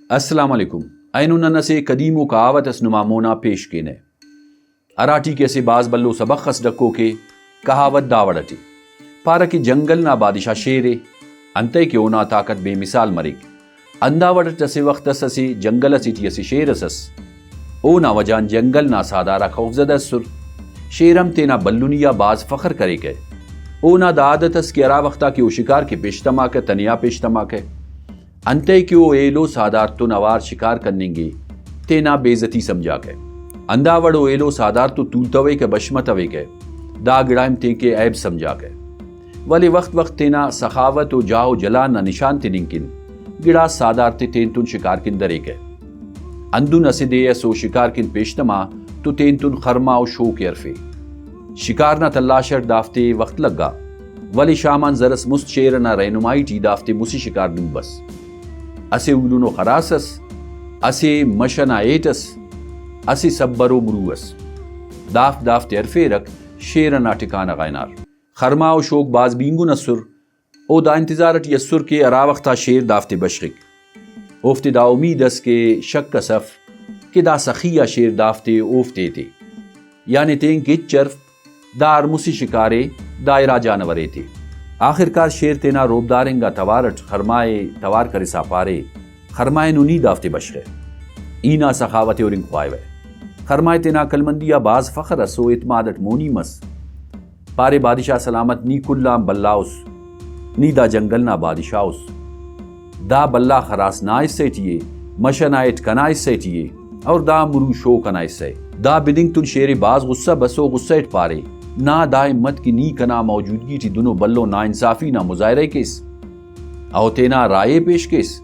السلام علیکم اینون سے قدیم و کہاوت اس نمامونا پیش کینے اراٹی کے سے باز بلو سبق اس ڈکو کے کہاوت داوڑتی پارا کی جنگل نا بادشاہ شیرے انتے کے اونا طاقت بے مثال مرک انداوڑت سے وقت سے جنگل سیٹی سے شیر اس اونا وجان جنگل نا سادارا خوفزدہ سر شیرم تینا بلونیا باز فخر کرے گئے اونا دا عادت اس کی ارا وقتا کی او شکار کے پیشتما کے تنیا پیشتما کے انتے کیو ایلو سادار تو نوار شکار کرنے گے تینا بیزتی سمجھا کے انداوڑو ایلو سادار تو تولتوے کے بشمتوے کے دا گڑائم تے کے عیب سمجھا کے ولی وقت تینا سخاوت و جاو جلان نہ نشان تے ننکن گڑا سادار تے تین تن شکار کن درے کے اندن اسے دے سو شکار کن پیشتما تو تین تن خرما و شو کے عرفے شکار نہ تلاشر دافتے وقت لگا ولی شامان زرس مست شیر نہ رہنمائی ٹی دافتے مسی شکار دوں بس اسے اولونو خراسس اسے مشنا ایٹس اسے سبرو مروس دافت عرفے رکھ شیرنا ٹکانا غینار خرما و شوک باز بینگو نسر او دا انتظارت یسر کے ارا وقتا شیر دافت بشرک اوفت دا امید اس کے شک کا صف کہ دا سخیہ شیر دافت اوفتے تھے یعنی تین کی چرف دا ارمسی شکارے دائرہ جانورے تھے آخر کار شیر تینا روبدارنگا توارٹ خرمائے توار کرے سا پارے خرمائے نونی دافتے بشرے اینا سخاوت اور انخوائے وے خرمائے تینا کلمندیا باز فخر اسو اعتمادت مونی مس پارے بادشاہ سلامت نی کلام بلاؤس نی دا جنگل نا بادشاہوس دا بلا خراس نا اس سے ٹیے مشن آئٹ کنا اس سے ٹیے اور دا مرو شو کنا اس سے دا بدنگ تن شیر باز غصہ بسو غصہ اٹ پارے نا دا امت کی نی کنا موجودگی تھی دونوں بلو نا انصافی نا مظاہرے کیس او تینا رائے پیش کیس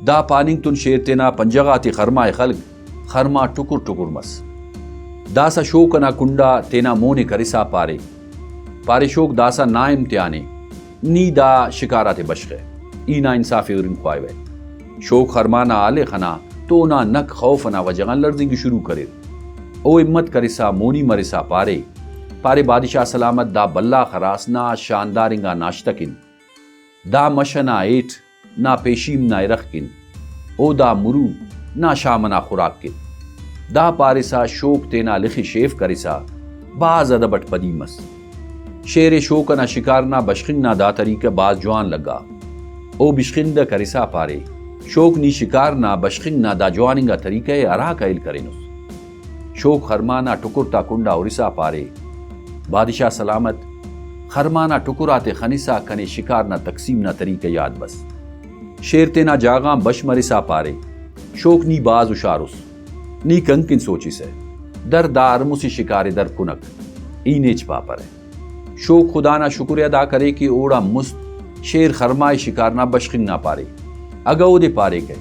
دا پاننگ تن شیر تینا پنجغاتی خرمائے خلق خرما ٹکر مس دا سا شوکنا کنڈا تینا مونے کرسا پارے شوک دا سا نا امتحانے نی دا شکارات بشخے اینا انصافی اور انخواہ وے شوک خرمانا آلے خنا تو نا نک خوفنا وجغن لرزنگی شروع کرے او امت کرسا مونی مرسا پارے بادشاہ سلامت دا بلا خراسنا شاندارنگا ناشتکن دا مشنا ایٹ نا پیشیم نا ارخکن او دا مرو نا شامنا خوراک کن دا پارسا شوک تینا لخی شیف کرسا باز ادبٹ پدیمس شیر شوکنا شکارنا بشخنگنا دا طریقہ باز جوان لگا او بشخند کرسا پارے شوک نی شکارنا بشخنگنا دا جواننگا طریقہ ارا کائل کرنس شوک خرمانا ٹکرتا کنڈا اورسا پارے بادشاہ سلامت خرمانا ٹکرات خنسا کنے شکارنا تقسیم نا طریقہ یاد بس شیر تینا جاغاں بش مرسا پارے شوک نی باز اشارس نی کنکن سوچی سے در دار مسی شکار در کنک اینیچ پاپر ہے شوک خدا نا شکر ادا کرے کہ اوڑا مست شیر خرمائے شکارنا بشخنگ نہ پارے اگا او دے پارے گئے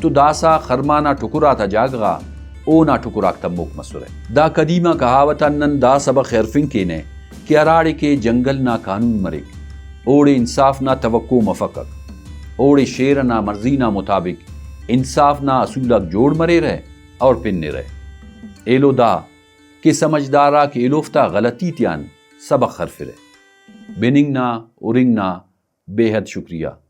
تو داسا خرمانا ٹکراتا جاگا او نا ٹکراک تموک مسورے دا قدیمہ کہاوتا نن دا سبق خیرفن کینے کہ اراڑے کے جنگل نا قانون مرک اوڑے انصاف نا توقع مفقق اوڑے شیر نا مرضی نا مطابق انصاف نا اصولک جوڑ مرے رہے اور پننے رہے ایلو دا کہ سمجھدارا کہ ایلوفتا غلطی تیان سبق خرفرے بننگ نا اورنگ نا بے حد شکریہ